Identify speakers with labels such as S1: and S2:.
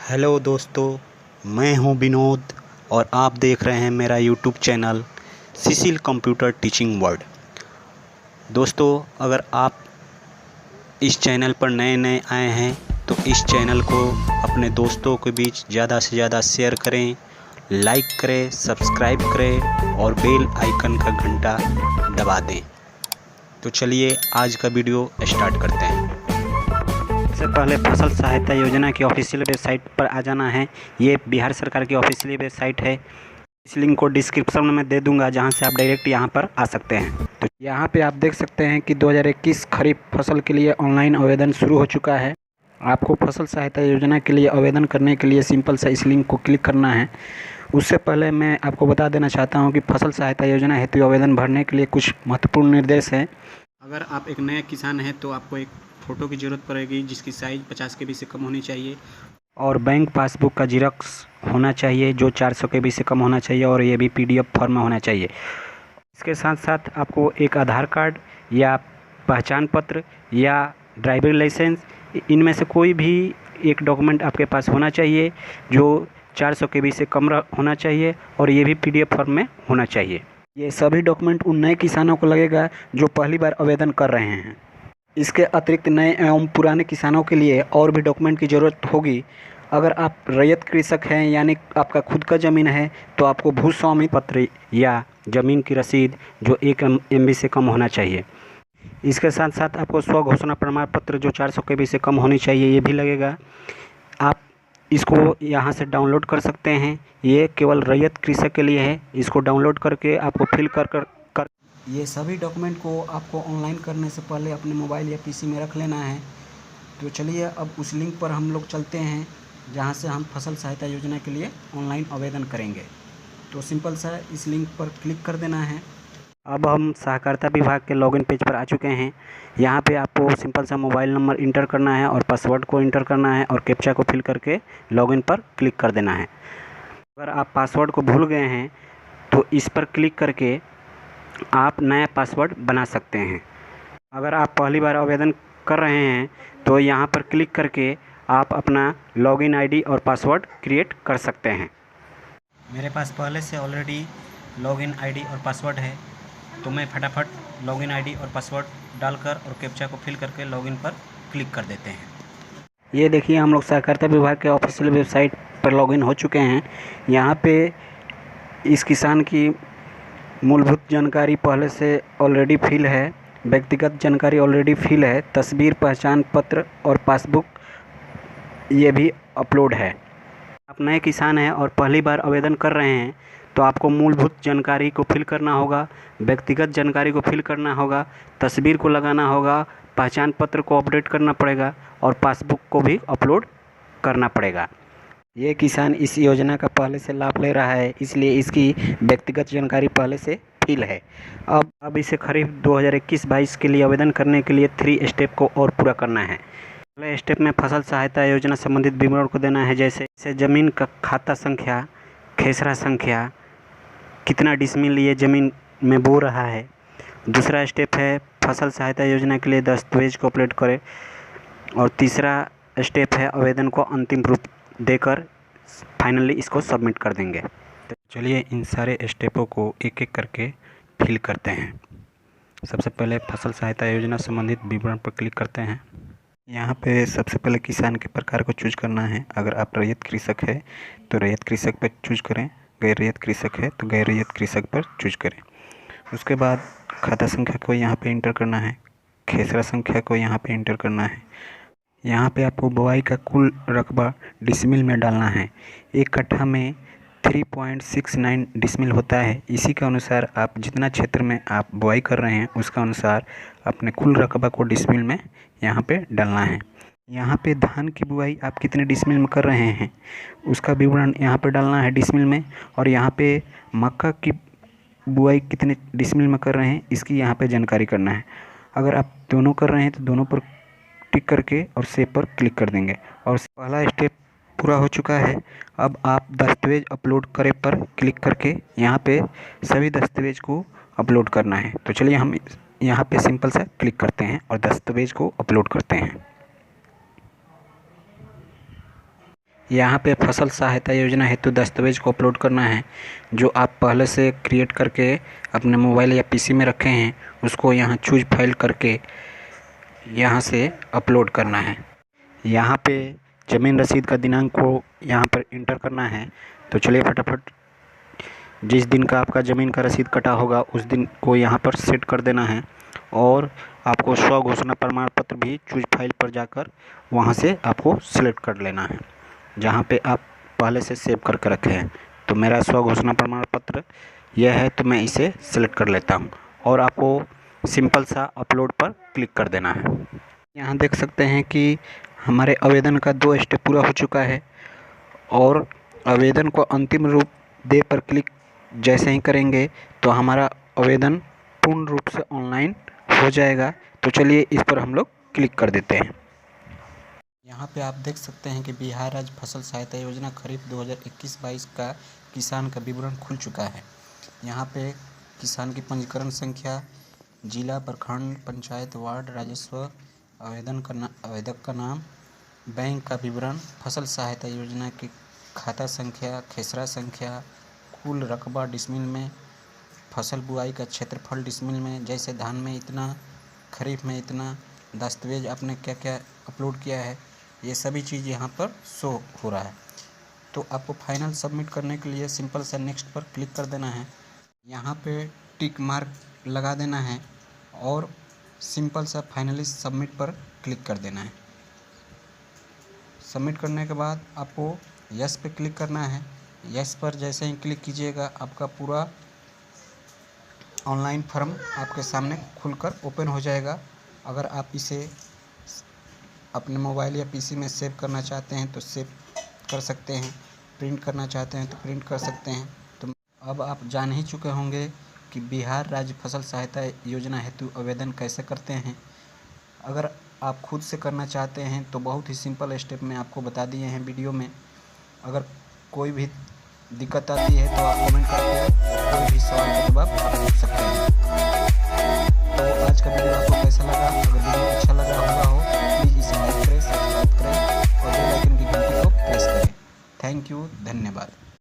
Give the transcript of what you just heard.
S1: Hello दोस्तों, मैं हूं विनोद और आप देख रहे हैं मेरा YouTube channel Cecil computer teaching world. दोस्तों, अगर आप इस चैनल पर नए नए आए हैं तो इस चैनल को अपने दोस्तों के बीच ज़्यादा से ज़्यादा शेयर करें, लाइक करें, सब्सक्राइब करें और बेल आइकन का घंटा दबा दें। तो चलिए आज का वीडियो स्टार्ट करते हैं। सबसे पहले फसल सहायता योजना की ऑफिशियल वेबसाइट पर आ जाना है। ये बिहार सरकार की ऑफिशियल वेबसाइट है। इस लिंक को डिस्क्रिप्शन में दे दूंगा, जहां से आप डायरेक्ट यहां पर आ सकते हैं। तो यहां पे आप देख सकते हैं कि 2021 खरीफ फसल के लिए ऑनलाइन आवेदन शुरू हो चुका है। आपको फसल सहायता योजना के लिए आवेदन करने के लिए सिंपल सा इस लिंक को क्लिक करना है। उससे पहले मैं आपको बता देना चाहता हूँ कि फसल सहायता योजना हेतु आवेदन भरने के लिए कुछ महत्वपूर्ण निर्देश हैं। अगर आप एक नया किसान हैं तो आपको एक फ़ोटो की ज़रूरत पड़ेगी, जिसकी साइज़ 50 KB से कम होनी चाहिए, और बैंक पासबुक का जीरोक्स होना चाहिए जो 400 KB से कम होना चाहिए, और ये भी PDF फॉर्म में होना चाहिए। इसके साथ साथ आपको एक आधार कार्ड या पहचान पत्र या ड्राइविंग लाइसेंस, इनमें से कोई भी एक डॉक्यूमेंट आपके पास होना चाहिए जो 400 KB से कम होना चाहिए, और ये भी PDF फॉर्म में होना चाहिए। ये सभी डॉक्यूमेंट उन नए किसानों को लगेगा जो पहली बार आवेदन कर रहे हैं। इसके अतिरिक्त नए एवं पुराने किसानों के लिए और भी डॉक्यूमेंट की ज़रूरत होगी। अगर आप रैयत कृषक हैं, यानी आपका खुद का ज़मीन है, तो आपको भूस्वामी पत्र या ज़मीन की रसीद जो 1 MB से कम होना चाहिए। इसके साथ साथ आपको स्व घोषणा प्रमाण पत्र जो 400 KB से कम होनी चाहिए, ये भी लगेगा। आप इसको यहाँ से डाउनलोड कर सकते हैं। ये केवल रैयत कृषक के लिए है। इसको डाउनलोड करके आपको फिल कर ये सभी डॉक्यूमेंट को आपको ऑनलाइन करने से पहले अपने मोबाइल या PC में रख लेना है। तो चलिए अब उस लिंक पर हम लोग चलते हैं जहां से हम फसल सहायता योजना के लिए ऑनलाइन आवेदन करेंगे। तो सिंपल सा इस लिंक पर क्लिक कर देना है। अब हम सहकारिता विभाग के लॉगिन पेज पर आ चुके हैं। यहाँ पे आपको सिंपल सा मोबाइल नंबर इंटर करना है और पासवर्ड को इंटर करना है और कैप्चा को फिल करके लॉगिन पर क्लिक कर देना है। अगर आप पासवर्ड को भूल गए हैं तो इस पर क्लिक करके आप नया पासवर्ड बना सकते हैं। अगर आप पहली बार आवेदन कर रहे हैं तो यहाँ पर क्लिक करके आप अपना लॉगिन ID और पासवर्ड क्रिएट कर सकते हैं। मेरे पास पहले से ऑलरेडी लॉगिन ID और पासवर्ड है, तो मैं फटाफट लॉगिन ID और पासवर्ड डालकर और कैप्चा को फिल करके लॉगिन पर क्लिक कर देते हैं। ये देखिए, हम लोग सहकारिता विभाग के ऑफिशियल वेबसाइट पर लॉगिन हो चुके हैं। यहाँ पे इस किसान की मूलभूत जानकारी पहले से ऑलरेडी फिल है, व्यक्तिगत जानकारी ऑलरेडी फिल है, तस्वीर, पहचान पत्र और पासबुक ये भी अपलोड है। आप नए किसान हैं और पहली बार आवेदन कर रहे हैं तो आपको मूलभूत जानकारी को फिल करना होगा, व्यक्तिगत जानकारी को फिल करना होगा, तस्वीर को लगाना होगा, पहचान पत्र को अपडेट करना पड़ेगा और पासबुक को भी अपलोड करना पड़ेगा। ये किसान इस योजना का पहले से लाभ ले रहा है, इसलिए इसकी व्यक्तिगत जानकारी पहले से फिल है। अब इसे खरीफ 2021-22 के लिए आवेदन करने के लिए 3 स्टेप को और पूरा करना है। पहले स्टेप में फसल सहायता योजना संबंधित विवरण को देना है, जैसे ज़मीन का खाता संख्या, खेसरा संख्या, कितना डिसमिल ये ज़मीन में बो रहा है। दूसरा स्टेप है फसल सहायता योजना के लिए दस्तावेज को अपलोड करें, और तीसरा स्टेप है आवेदन को अंतिम रूप देकर फाइनली इसको सबमिट कर देंगे। तो चलिए इन सारे स्टेपों को एक एक करके फिल करते हैं। सबसे पहले फसल सहायता योजना संबंधित विवरण पर क्लिक करते हैं। यहाँ पे सबसे पहले किसान के प्रकार को चूज करना है। अगर आप रैयत कृषक है तो रैयत कृषक पर चूज करें, गैर रैयत कृषक है तो गैर रैयत कृषक पर चूज करें। उसके बाद खाता संख्या को यहाँ पे इंटर करना है, खेसरा संख्या को यहाँ पे इंटर करना है। यहाँ पे आपको बुआई का कुल रकबा डिसमिल में डालना है। 1 कट्ठा में 3.69 डिसमिल होता है। इसी के अनुसार आप जितना क्षेत्र में आप बुआई कर रहे हैं उसका अनुसार अपने कुल रकबा को डिसमिल में यहाँ पे डालना है। यहाँ पे धान की बुआई आप कितने डिसमिल में कर रहे हैं उसका विवरण यहाँ पे डालना है डिसमिल में, और यहाँ पे मक्का की बुआई कितने डिसमिल में कर रहे हैं इसकी यहाँ पे जानकारी करना है। अगर आप दोनों कर रहे हैं तो दोनों पर टिक करके और सेव पर क्लिक कर देंगे, और पहला स्टेप पूरा हो चुका है। अब आप दस्तावेज अपलोड करें पर क्लिक करके यहाँ पे सभी दस्तावेज को अपलोड करना है। तो चलिए हम यहाँ पे सिंपल सा क्लिक करते हैं और दस्तावेज को अपलोड करते हैं। यहाँ पे फसल सहायता योजना हेतु दस्तावेज को अपलोड करना है। जो आप पहले से क्रिएट करके अपने मोबाइल या पीसी में रखे हैं उसको यहाँ चूज फाइल करके यहाँ से अपलोड करना है। यहाँ पे ज़मीन रसीद का दिनांक को यहाँ पर इंटर करना है। तो चलिए फटाफट जिस दिन का आपका ज़मीन का रसीद कटा होगा उस दिन को यहाँ पर सेट कर देना है। और आपको स्व घोषणा प्रमाण पत्र भी चूज फाइल पर जाकर वहाँ से आपको सिलेक्ट कर लेना है जहाँ पे आप पहले से सेव करके रखे हैं। तो मेरा स्व घोषणा प्रमाण पत्र यह है, तो मैं इसे सिलेक्ट कर लेता हूँ और आपको सिंपल सा अपलोड पर क्लिक कर देना है। यहाँ देख सकते हैं कि हमारे आवेदन का 2 स्टेप पूरा हो चुका है और आवेदन को अंतिम रूप दे पर क्लिक जैसे ही करेंगे तो हमारा आवेदन पूर्ण रूप से ऑनलाइन हो जाएगा। तो चलिए इस पर हम लोग क्लिक कर देते हैं। यहाँ पे आप देख सकते हैं कि बिहार राज्य फसल सहायता योजना खरीफ 2021-22 का किसान का विवरण खुल चुका है। यहाँ पे किसान की पंजीकरण संख्या, जिला, प्रखंड, पंचायत, वार्ड, राजस्व, आवेदक का नाम, बैंक का विवरण, फसल सहायता योजना की खाता संख्या, खेसरा संख्या, कुल रकबा डिसमिल में, फसल बुआई का क्षेत्रफल डिसमिल में, जैसे धान में इतना, खरीफ में इतना, दस्तावेज आपने क्या क्या अपलोड किया है, ये सभी चीज़ यहाँ पर शो हो रहा है। तो आपको फाइनल सबमिट करने के लिए सिंपल सा नेक्स्ट पर क्लिक कर देना है। यहाँ पे टिक मार्क लगा देना है और सिंपल सा फाइनली सबमिट पर क्लिक कर देना है। सबमिट करने के बाद आपको यस पे क्लिक करना है। यस पर जैसे ही क्लिक कीजिएगा आपका पूरा ऑनलाइन फॉर्म आपके सामने खुलकर ओपन हो जाएगा। अगर आप इसे अपने मोबाइल या पीसी में सेव करना चाहते हैं तो सेव कर सकते हैं, प्रिंट करना चाहते हैं तो प्रिंट कर सकते हैं। तो अब आप जान ही चुके होंगे कि बिहार राज्य फसल सहायता योजना हेतु आवेदन कैसे करते हैं। अगर आप खुद से करना चाहते हैं तो बहुत ही सिंपल स्टेप में आपको बता दिए हैं वीडियो में। अगर कोई भी दिक्कत आती है तो आप कमेंट करके कोई भी सवाल का जवाब आप पूछ सकते हैं।